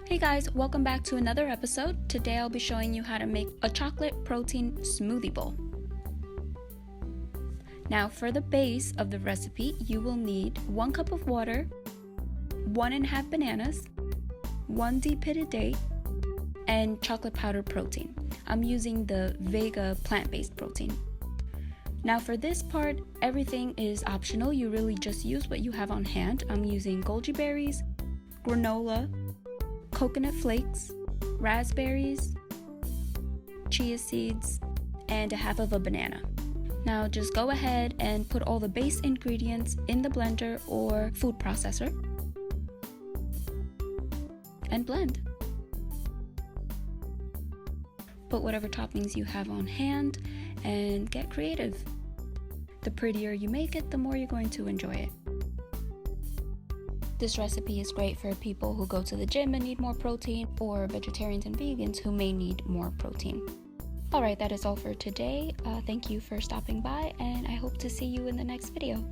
Hey guys, welcome back to another episode. Today I'll be showing you how to make a chocolate protein smoothie bowl. Now for the base of the recipe, you will need 1 cup of water, 1.5 bananas, 1 de-pitted date, and chocolate powder protein. I'm using the Vega plant-based protein. Now for this part, everything is optional. You really just use what you have on hand. I'm using goji berries, granola, coconut flakes, raspberries, chia seeds, and 1/2 of a banana. Now just go ahead and put all the base ingredients in the blender or food processor and blend. Put whatever toppings you have on hand and get creative. The prettier you make it, the more you're going to enjoy it. This recipe is great for people who go to the gym and need more protein, or vegetarians and vegans who may need more protein. Alright, that is all for today. Thank you for stopping by, and I hope to see you in the next video.